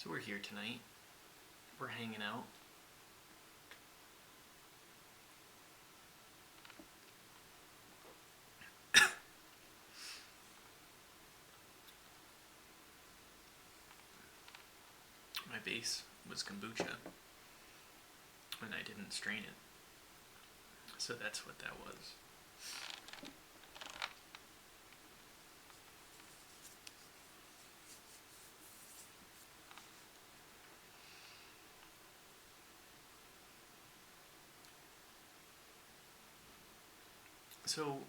So we're here tonight. We're hanging out. My base was kombucha, and I didn't strain it. So that's what that was. So,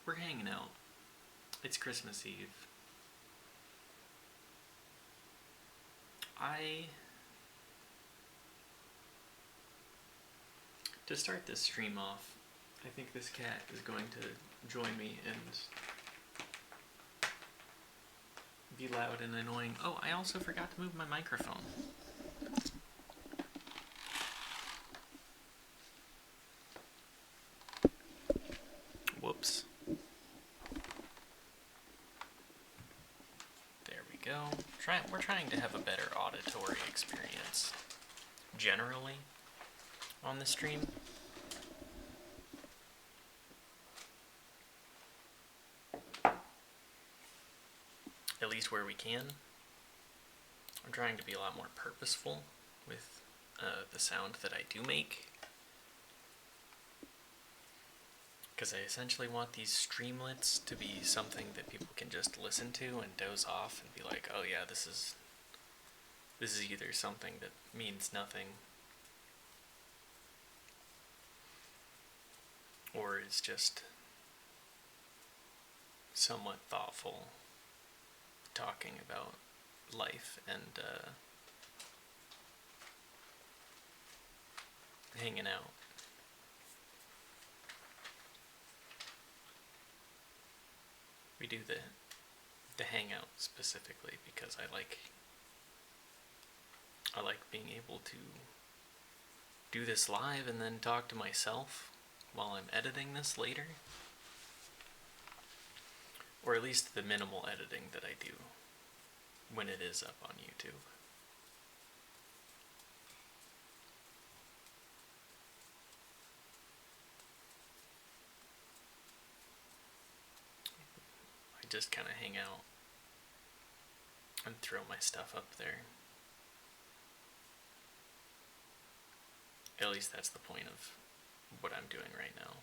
we're hanging out. It's Christmas Eve. To start this stream off, I think this cat is going to join me and be loud and annoying. Oh, I also forgot to move my microphone. Whoops. There we go. We're trying to have a better auditory experience generally on the stream. At least where we can. I'm trying to be a lot more purposeful with the sound that I do make, because I essentially want these streamlets to be something that people can just listen to and doze off and be like, oh yeah, this is either something that means nothing or is just somewhat thoughtful, talking about life and hanging out. We do the hangout specifically because I like being able to do this live and then talk to myself while I'm editing this later. Or at least the minimal editing that I do when it is up on YouTube. I just kind of hang out and throw my stuff up there. At least that's the point of what I'm doing right now.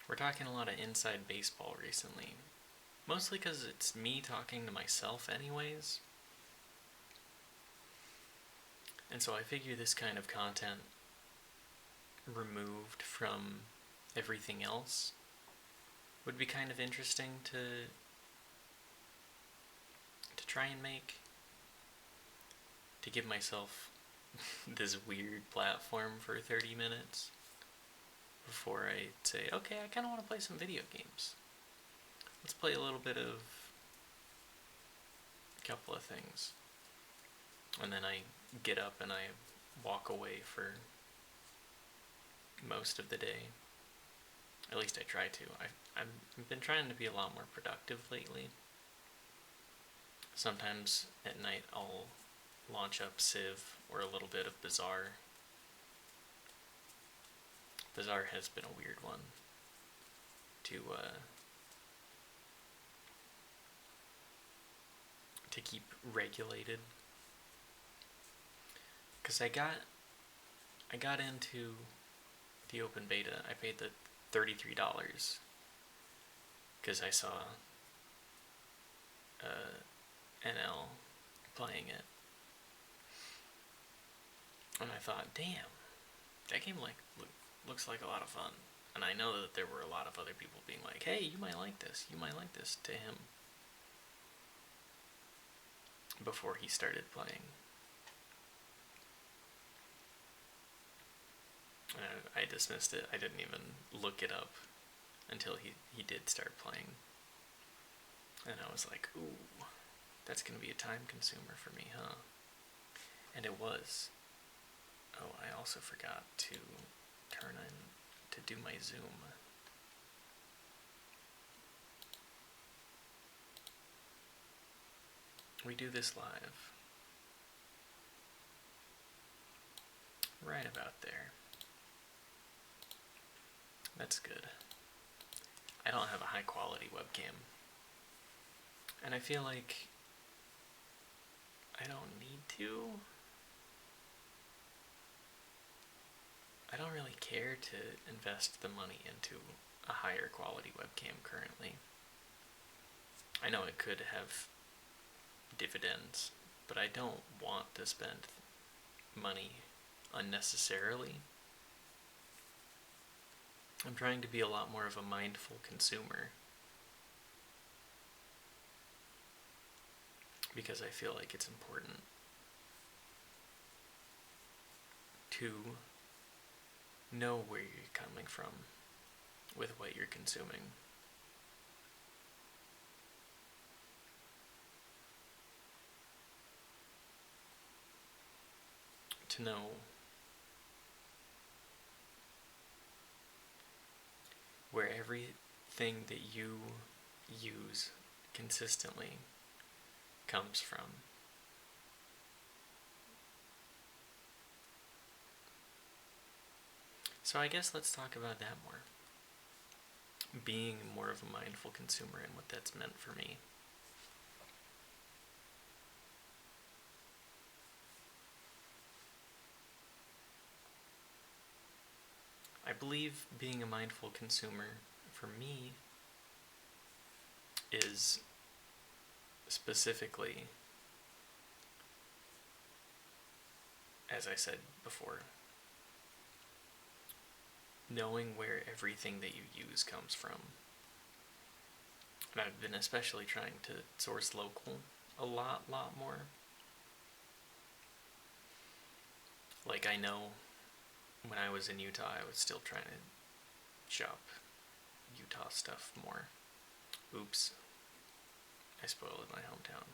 We're talking a lot of inside baseball recently. Mostly because it's me talking to myself anyways. And so I figure this kind of content removed from everything else would be kind of interesting to try and make. To give myself this weird platform for 30 minutes before I say, okay, I kind of want to play some video games. Let's play a little bit of a couple of things. And then I get up and I walk away for most of the day. At least I try to. I've been trying to be a lot more productive lately. Sometimes at night I'll launch up Civ or a little bit of Bazaar. Bazaar has been a weird one to keep regulated, because I got into the open beta. I paid the $33 because I saw NL playing it, and I thought, damn, that game looks like a lot of fun. And I know that there were a lot of other people being like, hey, you might like this to him before he started playing. I dismissed it. I didn't even look it up until he did start playing. And I was like, ooh, that's going to be a time consumer for me, huh? And it was. Oh, I also forgot to turn in to do my Zoom. we do this live. Right about there. That's good. I don't have a high quality webcam. And I feel like I don't need to. I don't really care to invest the money into a higher quality webcam currently. I know it could have dividends, but I don't want to spend money unnecessarily. I'm trying to be a lot more of a mindful consumer because I feel like it's important to know where you're coming from with what you're consuming. To know where everything that you use consistently comes from. So I guess let's talk about that more. Being more of a mindful consumer and what that's meant for me. I believe being a mindful consumer for me is specifically, as I said before, knowing where everything that you use comes from. And I've been especially trying to source local a lot more. Like, I know when I was in Utah, I was still trying to shop Utah stuff more. Oops. I spoiled my hometown.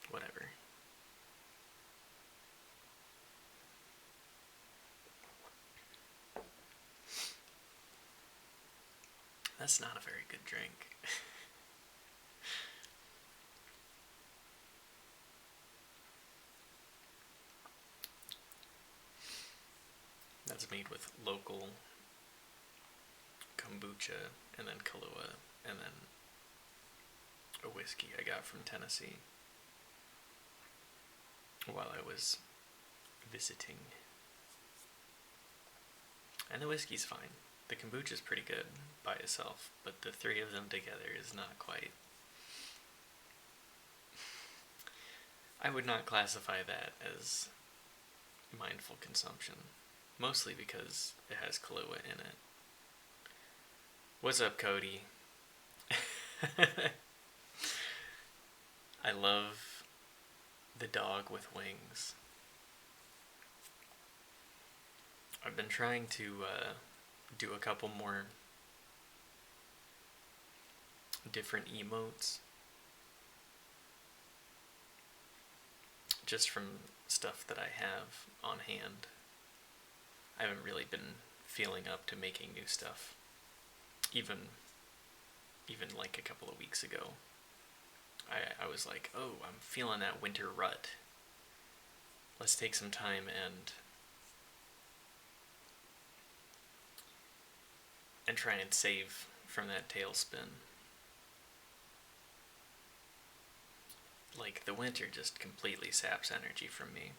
Whatever. That's not a very good drink. That's made with local kombucha and then Kahlua and then a whiskey I got from Tennessee while I was visiting. And the whiskey's fine. The kombucha's pretty good by itself, but the three of them together is not quite. I would not classify that as mindful consumption, mostly because it has Kahlua in it. What's up, Cody? I love the dog with wings. I've been trying to do a couple more different emotes just from stuff that I have on hand. I haven't really been feeling up to making new stuff. Even like a couple of weeks ago. I was like, oh, I'm feeling that winter rut. Let's take some time and try and save from that tailspin. Like, the winter just completely saps energy from me.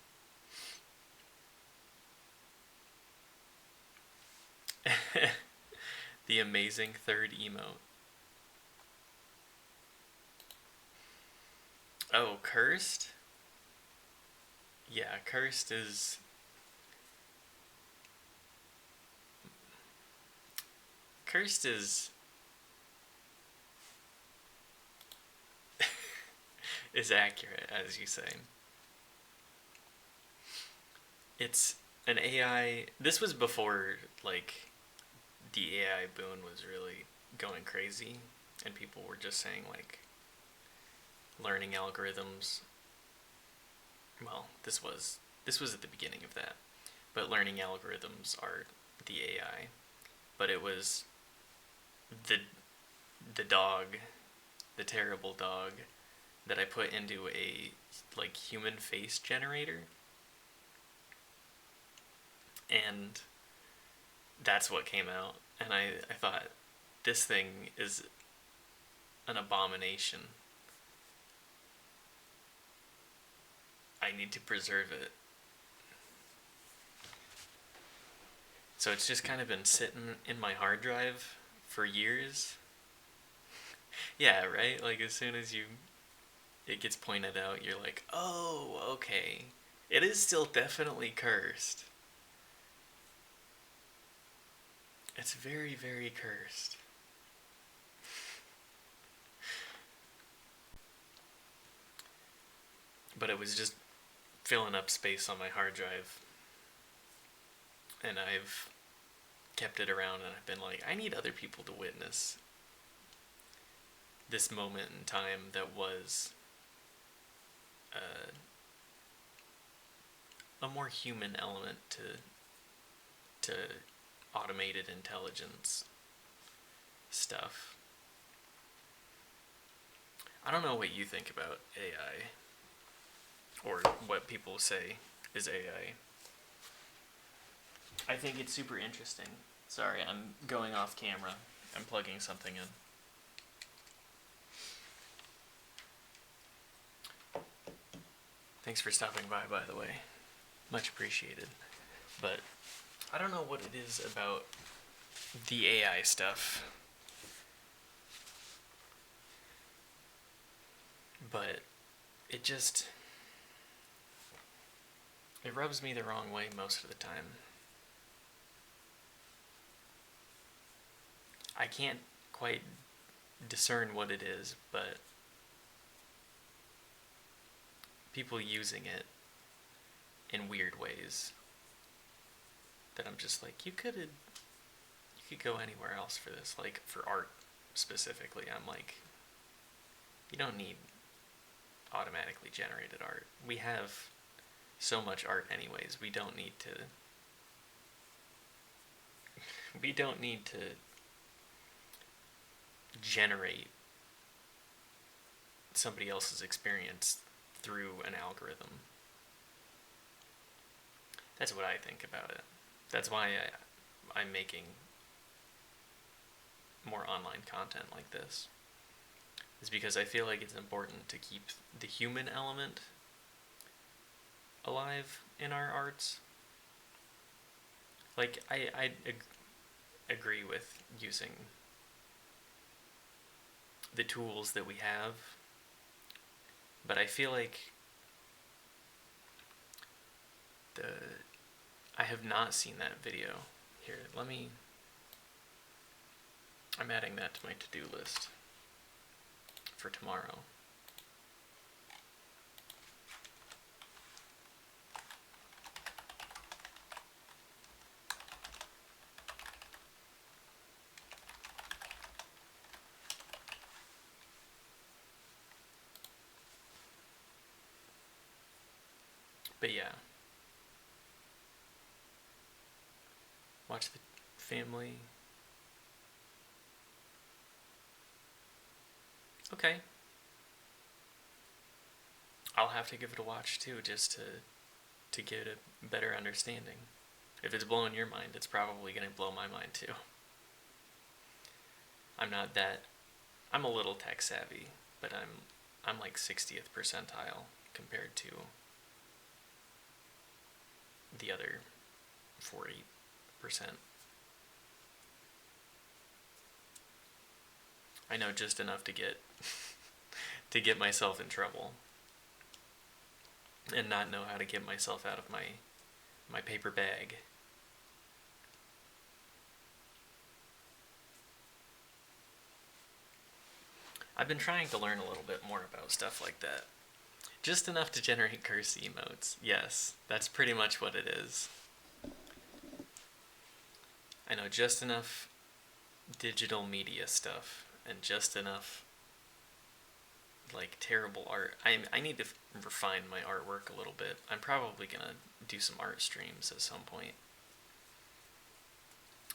The amazing third emote. Oh, cursed? Yeah, cursed is... Cursed is... is accurate, as you say. It's an AI... This was before, like, the AI boom was really going crazy, and people were just saying, like, learning algorithms... Well, this was at the beginning of that. But learning algorithms are the AI. But it was the the dog, the terrible dog, that I put into a like human face generator, and that's what came out. And I thought, this thing is an abomination. I need to preserve it. So it's just kind of been sitting in my hard drive for years. Yeah, right? Like, as soon as it gets pointed out, you're like, oh, okay. It is still definitely cursed. It's very, very cursed. But it was just filling up space on my hard drive. And I've kept it around, and I've been like, I need other people to witness this moment in time that was a more human element to automated intelligence stuff. I don't know what you think about AI, or what people say is AI. I think it's super interesting. Sorry, I'm going off camera. I'm plugging something in. Thanks for stopping by the way. Much appreciated. But I don't know what it is about the AI stuff, but it rubs me the wrong way most of the time. I can't quite discern what it is, but people using it in weird ways that I'm just like, you could go anywhere else for this. Like, for art specifically, I'm like, you don't need automatically generated art. We have so much art anyways. We don't need to generate somebody else's experience through an algorithm. That's what I think about it. That's why I'm making more online content like this. Is because I feel like it's important to keep the human element alive in our arts. Like, I agree with using the tools that we have, but I feel like I have not seen that video. Here, I'm adding that to my to-do list for tomorrow. But yeah. Watch the family. Okay. I'll have to give it a watch too, just to get a better understanding. If it's blowing your mind, it's probably going to blow my mind too. I'm a little tech savvy, but I'm like 60th percentile compared to the other 40%. I know just enough to get myself in trouble, and not know how to get myself out of my paper bag. I've been trying to learn a little bit more about stuff like that. Just enough to generate curse emotes. Yes, that's pretty much what it is. I know just enough digital media stuff, and just enough like terrible art. I need to refine my artwork a little bit. I'm probably gonna do some art streams at some point,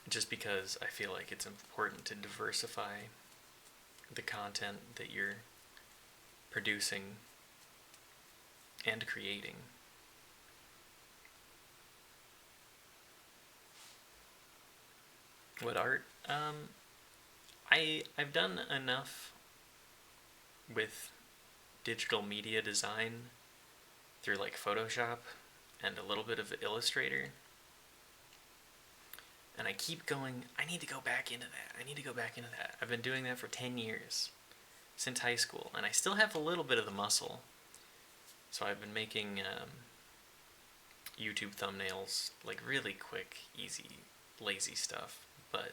just because I feel like it's important to diversify the content that you're producing and creating. What art? I've done enough with digital media design through like Photoshop and a little bit of Illustrator. And I keep going, I need to go back into that. I need to go back into that. I've been doing that for 10 years, since high school, and I still have a little bit of the muscle. So I've been making YouTube thumbnails, like really quick, easy, lazy stuff. But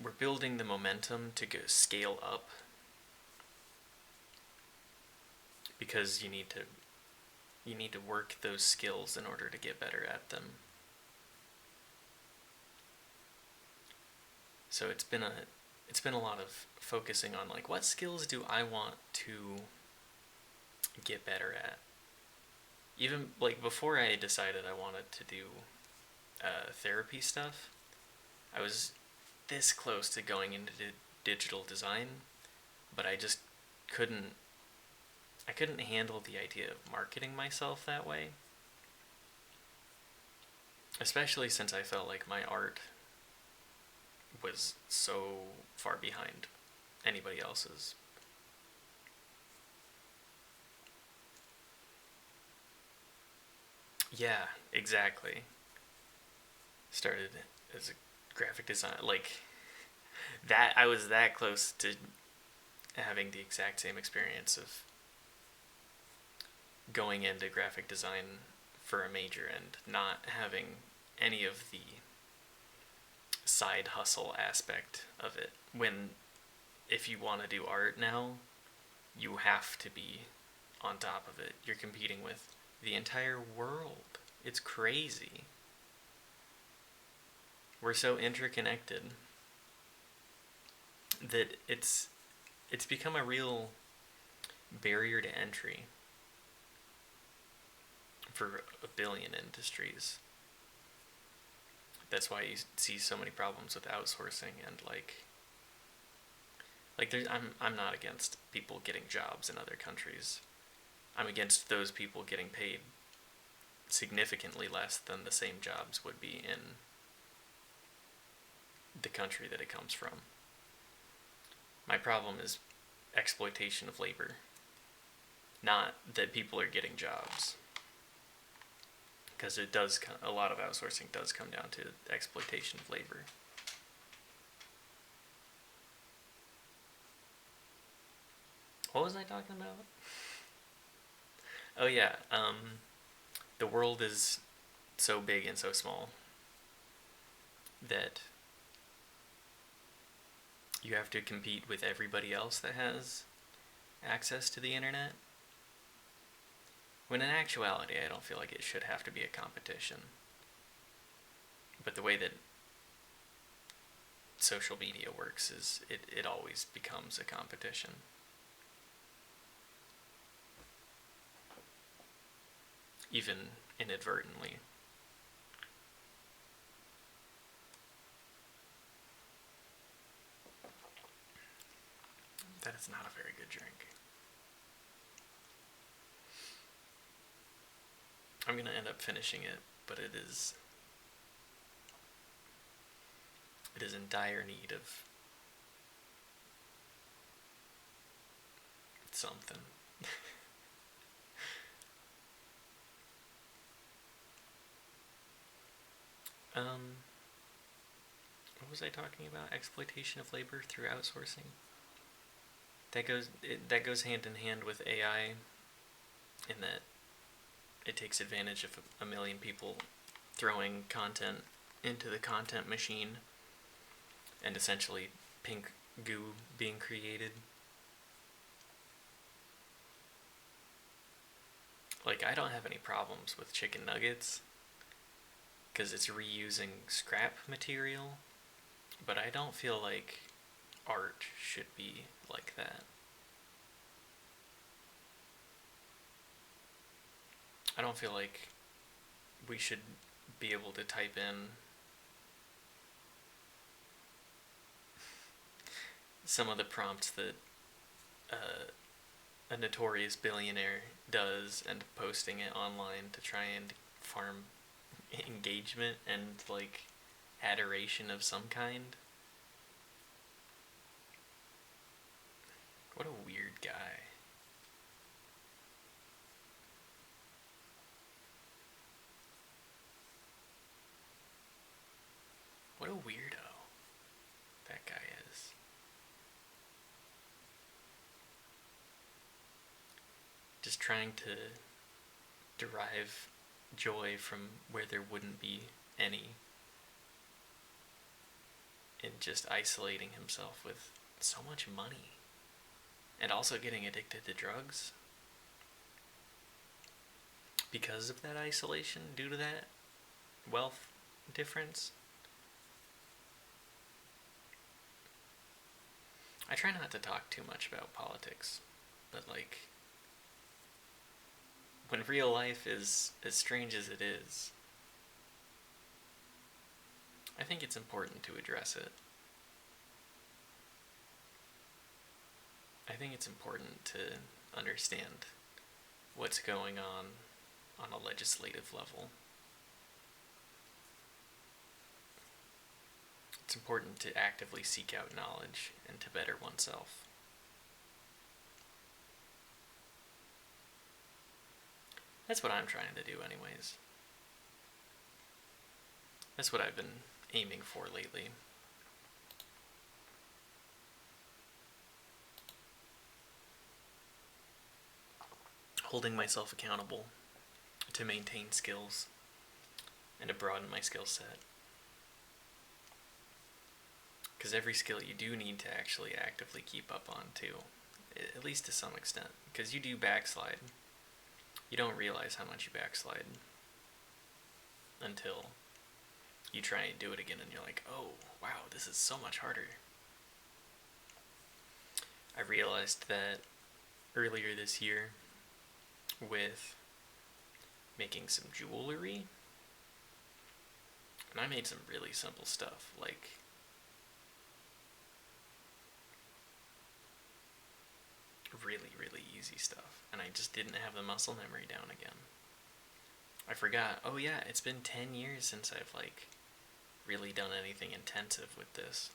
we're building the momentum to go scale up, because you need to work those skills in order to get better at them. So it's been a lot of focusing on like, what skills do I want to get better at? Even like before I decided I wanted to do therapy stuff, I was this close to going into digital design, but I just couldn't handle the idea of marketing myself that way. Especially since I felt like my art was so far behind anybody else's. Yeah, exactly. Started as a graphic design, like that. I was that close to having the exact same experience of going into graphic design for a major and not having any of the side hustle aspect of it. When if you want to do art now, you have to be on top of it. You're competing with the entire world. It's crazy. We're so interconnected that it's become a real barrier to entry for a billion industries. That's why you see so many problems with outsourcing and like there's I'm not against people getting jobs in other countries. I'm against those people getting paid significantly less than the same jobs would be in the country that it comes from. My problem is exploitation of labor, not that people are getting jobs. Because a lot of outsourcing does come down to exploitation of labor. What was I talking about? Oh yeah, the world is so big and so small that you have to compete with everybody else that has access to the internet. When in actuality, I don't feel like it should have to be a competition. But the way that social media works is it always becomes a competition. Even inadvertently. That is not a very good drink. I'm gonna end up finishing it, but it is in dire need of something. What was I talking about? Exploitation of labor through outsourcing. That goes hand in hand with AI, in that it takes advantage of a million people throwing content into the content machine, and essentially pink goo being created. Like, I don't have any problems with chicken nuggets, because it's reusing scrap material, but I don't feel like art should be like that. I don't feel like we should be able to type in some of the prompts that a notorious billionaire does and posting it online to try and farm engagement and like adoration of some kind. What a weird guy. What a weirdo that guy is. Just trying to derive joy from where there wouldn't be any. And just isolating himself with so much money. And also getting addicted to drugs. Because of that isolation, due to that wealth difference. I try not to talk too much about politics, but like, when real life is as strange as it is, I think it's important to address it. I think it's important to understand what's going on a legislative level. It's important to actively seek out knowledge and to better oneself. That's what I'm trying to do anyways. That's what I've been aiming for lately. Holding myself accountable to maintain skills and to broaden my skill set. Because every skill you do need to actually actively keep up on too, at least to some extent. Because you do backslide. You don't realize how much you backslide until you try and do it again and you're like, oh, wow, this is so much harder. I realized that earlier this year with making some jewelry, and I made some really simple stuff, like really easy stuff, and I just didn't have the muscle memory down again. I forgot, oh yeah, it's been 10 years since I've like really done anything intensive with this.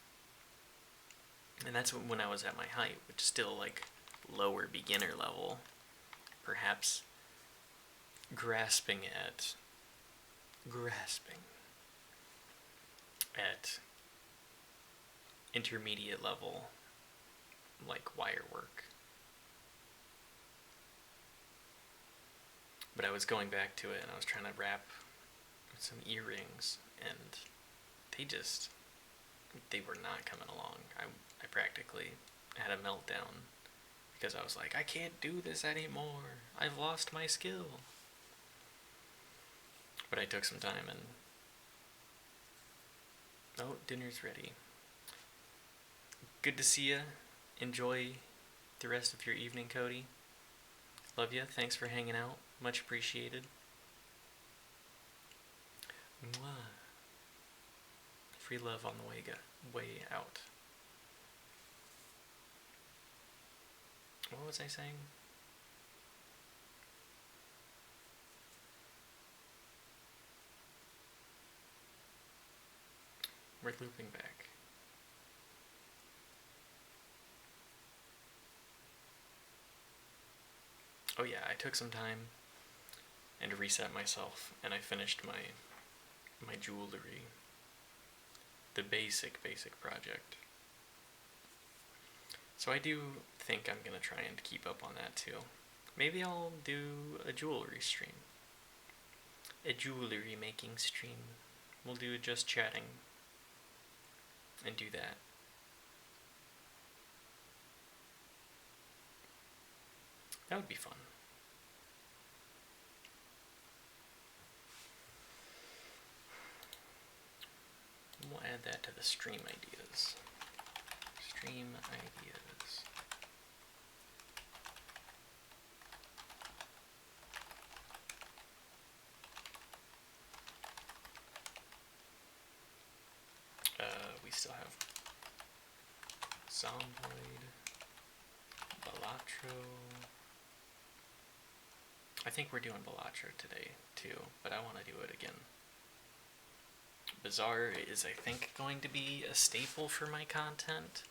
And that's when I was at my height, which is still like lower beginner level, perhaps grasping at intermediate level, like wire work. But I was going back to it and I was trying to wrap some earrings and they were not coming along. I practically had a meltdown because I was like, I can't do this anymore. I've lost my skill. But I took some time and... oh, dinner's ready. Good to see ya. Enjoy the rest of your evening, Cody. Love ya. Thanks for hanging out. Much appreciated. Mwah. Free love on the way out. What was I saying? We're looping back. Oh yeah, I took some time and to reset myself, and I finished my jewelry. The basic project. So I do think I'm gonna try and keep up on that too. Maybe I'll do a jewelry stream. A jewelry making stream. We'll do just chatting and do that. That would be fun. We'll add that to the stream ideas. Stream ideas. We still have Zomboid, Balatro. I think we're doing Balatro today too, but I want to do it again. Bazaar is, I think, going to be a staple for my content.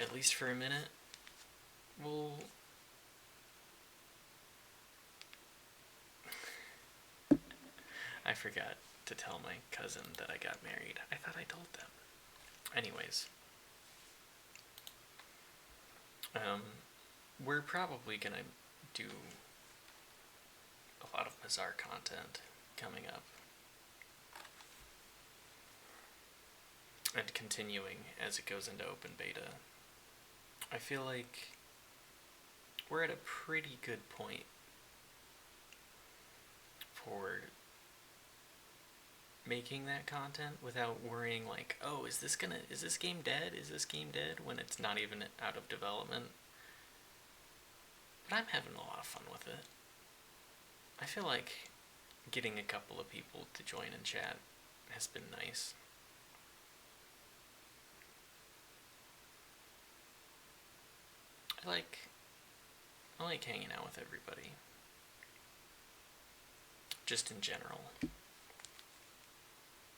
At least for a minute. Well, I forgot to tell my cousin that I got married. I thought I told them. Anyways. We're probably gonna do a lot of Bazaar content coming up. And continuing as it goes into open beta. I feel like we're at a pretty good point for making that content without worrying like, oh, is this game dead? Is this game dead? When it's not even out of development. But I'm having a lot of fun with it. I feel like getting a couple of people to join and chat has been nice. I like hanging out with everybody. Just in general.